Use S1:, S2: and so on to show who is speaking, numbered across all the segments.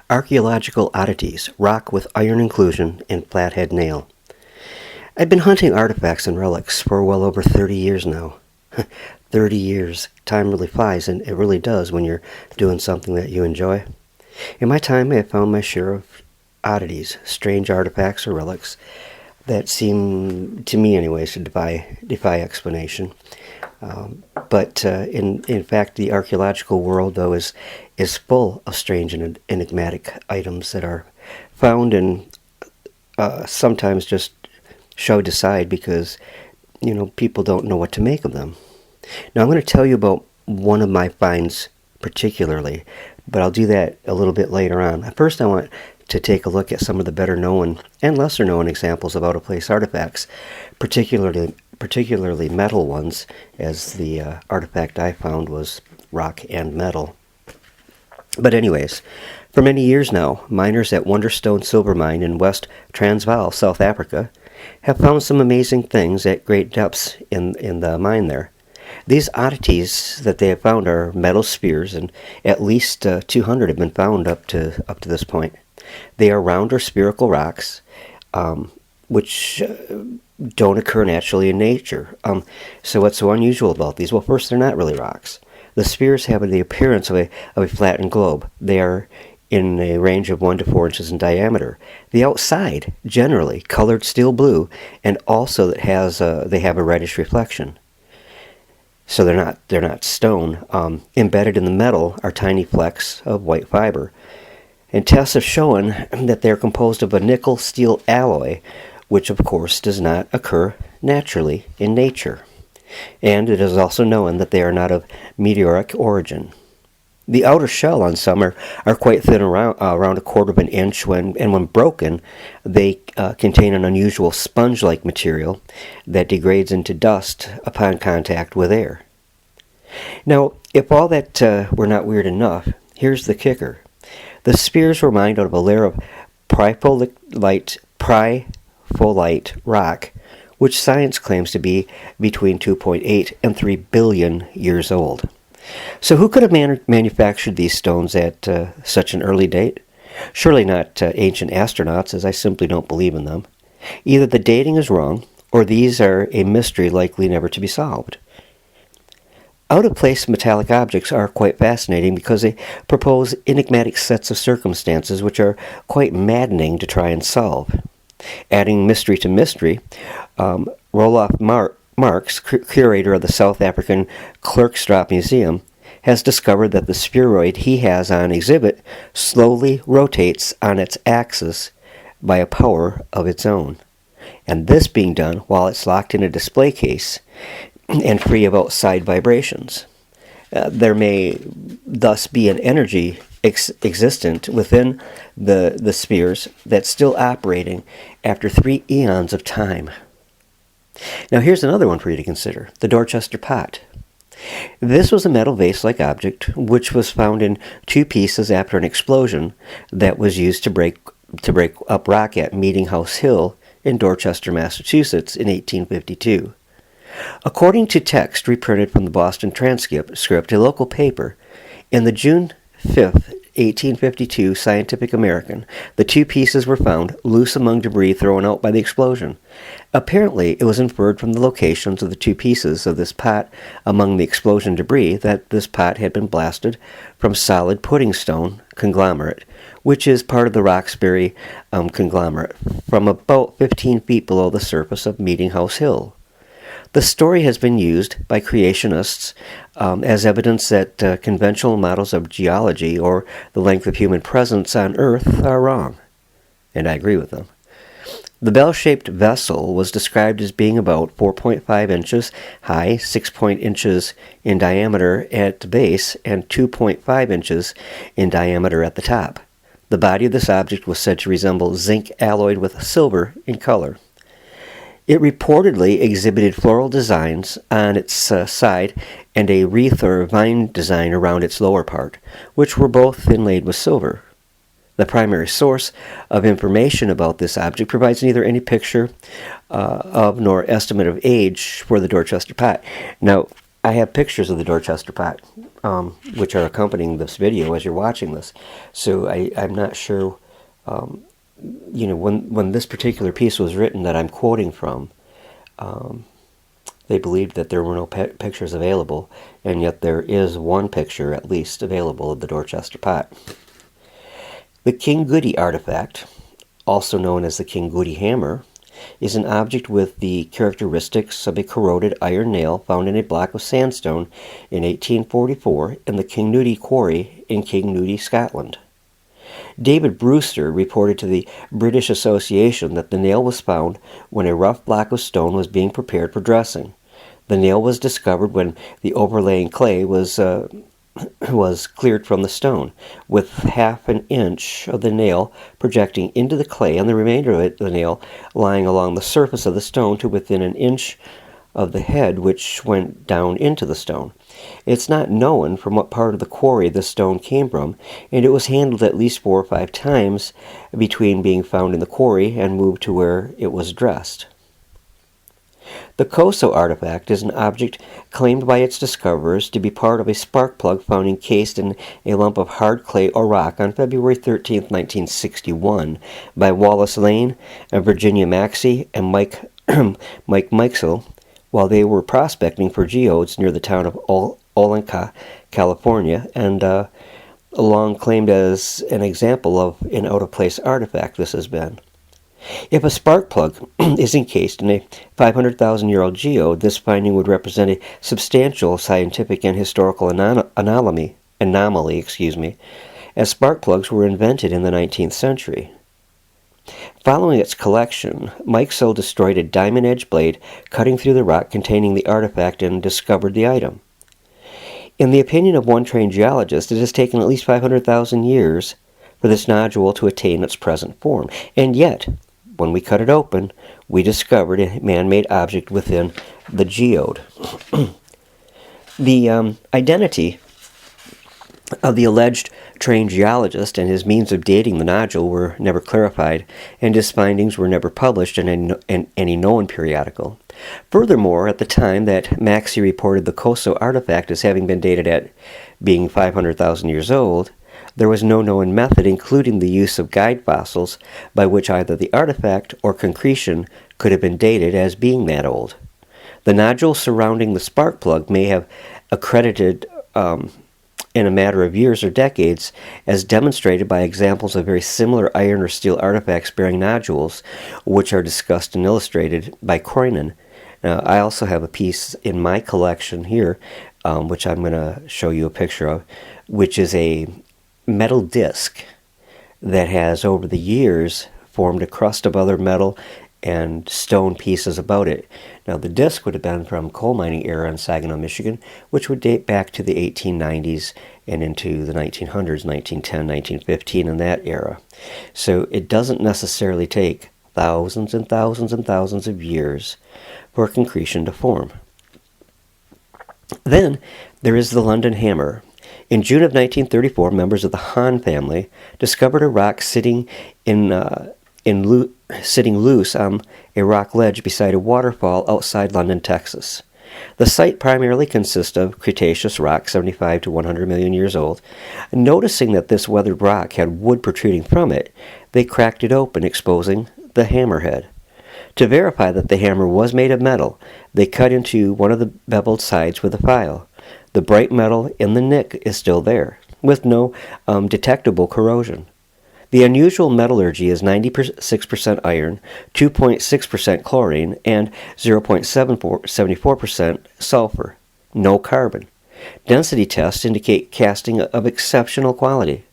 S1: Archaeological Oddities, Rock with Iron Inclusion and Flathead Nail. I've been hunting artifacts and relics for well over 30 years now. 30 years. Time really flies, and it really does when you're doing something that you enjoy. In my time, I have found my share of oddities, strange artifacts or relics that seem, to me anyways, to defy explanation. But in fact, the archaeological world, though, is full of strange and enigmatic items that are found and sometimes just shoved aside because, people don't know what to make of them. Now, I'm going to tell you about one of my finds particularly, but I'll do that a little bit later on. First, I want to take a look at some of the better known and lesser known examples of out-of-place artifacts, particularly metal ones, as the artifact I found was rock and metal. But anyways, for many years now, miners at Wonderstone Silver Mine in West Transvaal, South Africa, have found some amazing things at great depths in the mine there. These oddities that they have found are metal spheres, and at least 200 have been found up to this point. They are round or spherical rocks, which don't occur naturally in nature. So what's so unusual about these? Well, first, they're not really rocks. The spheres have the appearance of a flattened globe. They are in a range of 1 to 4 inches in diameter. The outside, generally colored steel blue, and also they have a reddish reflection. So they're not stone. Embedded in the metal are tiny flecks of white fiber. And tests have shown that they're composed of a nickel-steel alloy, which of course does not occur naturally in nature. And it is also known that they are not of meteoric origin. The outer shell on some are quite thin, around a quarter of an inch, and when broken, they contain an unusual sponge-like material that degrades into dust upon contact with air. Now, if all that were not weird enough, here's the kicker. The spheres were mined out of a layer of pyrrolite rock, which science claims to be between 2.8 and 3 billion years old. So who could have manufactured these stones at such an early date? Surely not ancient astronauts, as I simply don't believe in them. Either the dating is wrong, or these are a mystery likely never to be solved. Out-of-place metallic objects are quite fascinating because they propose enigmatic sets of circumstances which are quite maddening to try and solve. Adding mystery to mystery, Roloff Marx, curator of the South African Klerksdorp Museum, has discovered that the spheroid he has on exhibit slowly rotates on its axis by a power of its own, and this being done while it's locked in a display case and free of outside vibrations. There may thus be an energy existent within the spheres that's still operating after 3 eons of time. Now here's another one for you to consider, the Dorchester pot. This was a metal vase-like object which was found in 2 pieces after an explosion that was used to break up rock at Meeting House Hill in Dorchester, Massachusetts in 1852. According to text reprinted from the Boston Transcript, a local paper, in the June 5th, 1852 Scientific American, the 2 pieces were found loose among debris thrown out by the explosion. Apparently, it was inferred from the locations of the 2 pieces of this pot among the explosion debris that this pot had been blasted from solid pudding stone conglomerate, which is part of the Roxbury conglomerate, from about 15 feet below the surface of Meeting House Hill. The story has been used by creationists as evidence that conventional models of geology or the length of human presence on Earth are wrong, and I agree with them. The bell-shaped vessel was described as being about 4.5 inches high, 6 inches in diameter at the base, and 2.5 inches in diameter at the top. The body of this object was said to resemble zinc alloyed with silver in color. It reportedly exhibited floral designs on its side and a wreath or vine design around its lower part, which were both inlaid with silver. The primary source of information about this object provides neither any picture of nor estimate of age for the Dorchester pot. Now, I have pictures of the Dorchester pot. which are accompanying this video as you're watching this. So I'm not sure, when this particular piece was written that I'm quoting from, they believed that there were no pictures available, and yet there is one picture at least available of the Dorchester pot. The King Goody artifact, also known as the King Goody hammer, is an object with the characteristics of a corroded iron nail found in a block of sandstone in 1844 in the King Nudie quarry in King Nudie, Scotland. David Brewster reported to the British Association that the nail was found when a rough block of stone was being prepared for dressing. The nail was discovered when the overlaying clay was cleared from the stone, with half an inch of the nail projecting into the clay and the remainder of the nail lying along the surface of the stone to within an inch of the head, which went down into the stone. It's not known from what part of the quarry the stone came from, and it was handled at least 4 or 5 times between being found in the quarry and moved to where it was dressed. The Coso Artifact is an object claimed by its discoverers to be part of a spark plug found encased in a lump of hard clay or rock on February 13, 1961, by Wallace Lane and Virginia Maxey and Mike Meixel while they were prospecting for geodes near the town of Olinka, California, and long claimed as an example of an out-of-place artifact this has been. If a spark plug is encased in a 500,000-year-old geode, this finding would represent a substantial scientific and historical anomaly, as spark plugs were invented in the 19th century. Following its collection, Mike Soe destroyed a diamond-edged blade cutting through the rock containing the artifact and discovered the item. In the opinion of one trained geologist, it has taken at least 500,000 years for this nodule to attain its present form, and yet, when we cut it open, we discovered a man-made object within the geode. The identity of the alleged trained geologist and his means of dating the nodule were never clarified, and his findings were never published in any known periodical. Furthermore, at the time that Maxey reported the Coso artifact as having been dated at being 500,000 years old, there was no known method, including the use of guide fossils, by which either the artifact or concretion could have been dated as being that old. The nodule surrounding the spark plug may have accredited in a matter of years or decades, as demonstrated by examples of very similar iron or steel artifacts bearing nodules, which are discussed and illustrated by Croynan. Now, I also have a piece in my collection here, which I'm going to show you a picture of, which is a metal disc that has over the years formed a crust of other metal and stone pieces about it. Now the disc would have been from coal mining era in Saginaw, Michigan, which would date back to the 1890s and into the 1900s, 1910, 1915, in that era. So it doesn't necessarily take thousands and thousands and thousands of years for concretion to form. Then there is the London hammer. In June of 1934, members of the Hahn family discovered a rock sitting loose on a rock ledge beside a waterfall outside London, Texas. The site primarily consists of Cretaceous rock, 75 to 100 million years old. Noticing that this weathered rock had wood protruding from it, they cracked it open, exposing the hammerhead. To verify that the hammer was made of metal, they cut into one of the beveled sides with a file. The bright metal in the nick is still there, with no detectable corrosion. The unusual metallurgy is 96% iron, 2.6% chlorine, and 0.74% sulfur. No carbon. Density tests indicate casting of exceptional quality.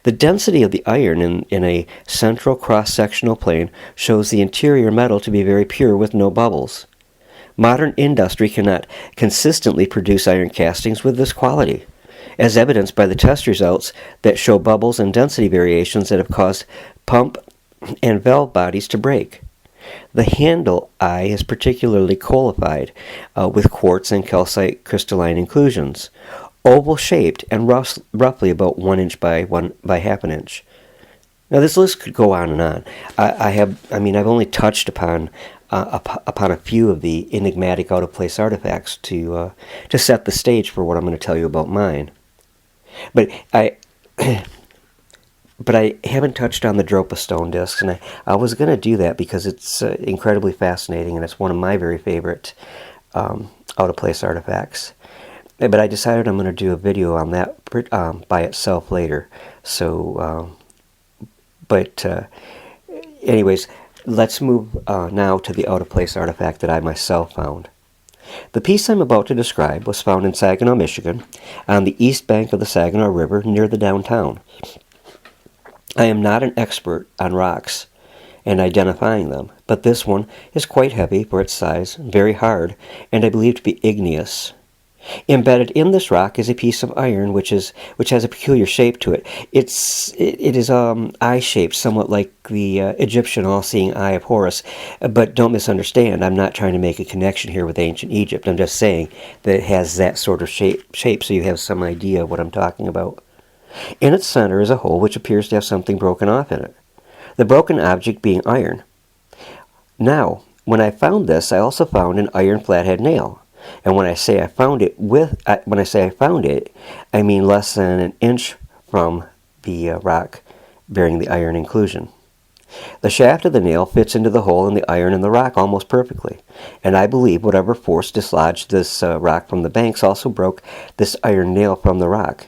S1: The density of the iron in a central cross-sectional plane shows the interior metal to be very pure with no bubbles. Modern industry cannot consistently produce iron castings with this quality, as evidenced by the test results that show bubbles and density variations that have caused pump and valve bodies to break. The handle eye is particularly qualified with quartz and calcite crystalline inclusions, oval-shaped and roughly about 1 inch by half an inch. Now this list could go on and on. I've only touched upon upon a few of the enigmatic out-of-place artifacts to set the stage for what I'm going to tell you about mine. But I haven't touched on the Dropa stone discs, and I was going to do that because it's incredibly fascinating, and it's one of my very favorite out-of-place artifacts. But I decided I'm going to do a video on that by itself later. So, anyways, let's move now to the out-of-place artifact that I myself found. The piece I'm about to describe was found in Saginaw, Michigan, on the east bank of the Saginaw River near the downtown. I am not an expert on rocks and identifying them, but this one is quite heavy for its size, very hard, and I believe to be igneous. Embedded in this rock is a piece of iron which has a peculiar shape to it. It is eye-shaped, somewhat like the Egyptian all-seeing eye of Horus. But don't misunderstand, I'm not trying to make a connection here with ancient Egypt. I'm just saying that it has that sort of shape so you have some idea of what I'm talking about. In its center is a hole which appears to have something broken off in it, the broken object being iron. Now, when I found this, I also found an iron flathead nail. And when I say I found it, I mean less than an inch from the rock bearing the iron inclusion. The shaft of the nail fits into the hole in the iron in the rock almost perfectly, and I believe whatever force dislodged this rock from the banks also broke this iron nail from the rock.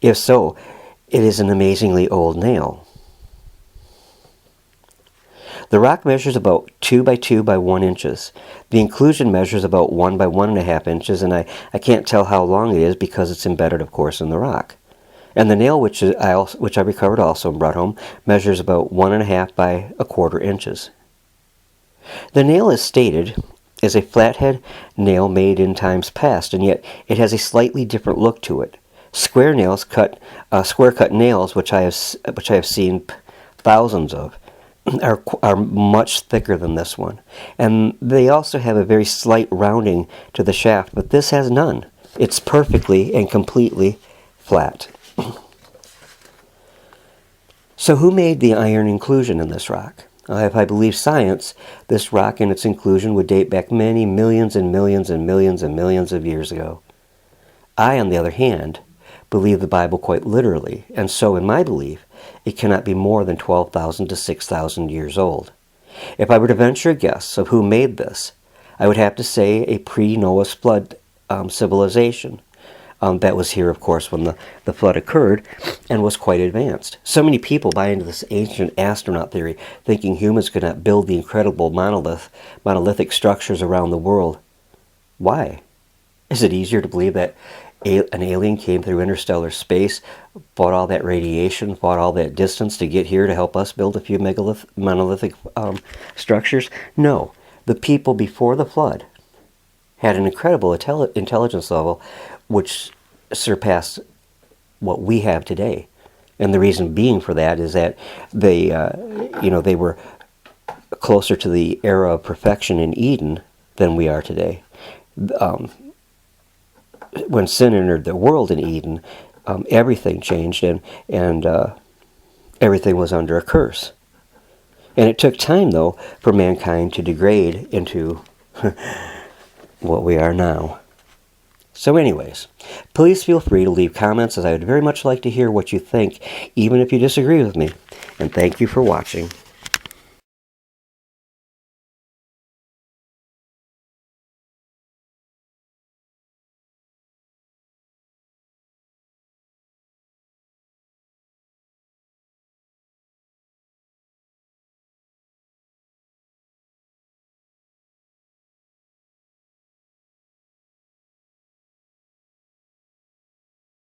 S1: If so, it is an amazingly old nail. The rock measures about 2 by 2 by 1 inches. The inclusion measures about 1 by 1.5 inches, and I can't tell how long it is because it's embedded, of course, in the rock. And the nail, which I recovered also and brought home, measures about 1.5 by 1/4 inches. The nail is stated as a flathead nail made in times past, and yet it has a slightly different look to it. Square cut nails, which I have seen thousands of, are much thicker than this one, and they also have a very slight rounding to the shaft, but this has none. It's perfectly and completely flat. So who made the iron inclusion in this rock? If I believe science, this rock and its inclusion would date back many millions and millions and millions and millions of years ago. I, on the other hand, believe the Bible quite literally, and so in my belief, it cannot be more than 12,000 to 6,000 years old. If I were to venture a guess of who made this, I would have to say a pre-Noah's flood civilization. That was here, of course, when the flood occurred and was quite advanced. So many people buy into this ancient astronaut theory, thinking humans could not build the incredible monolithic structures around the world. Why? Is it easier to believe that an alien came through interstellar space, fought all that radiation, fought all that distance to get here to help us build a few monolithic structures? No. The people before the flood had an incredible intelligence level which surpassed what we have today. And the reason being for that is that they were closer to the era of perfection in Eden than we are today. When sin entered the world in Eden, everything changed and everything was under a curse. And it took time, though, for mankind to degrade into what we are now. So anyways, please feel free to leave comments, as I would very much like to hear what you think, even if you disagree with me. And thank you for watching.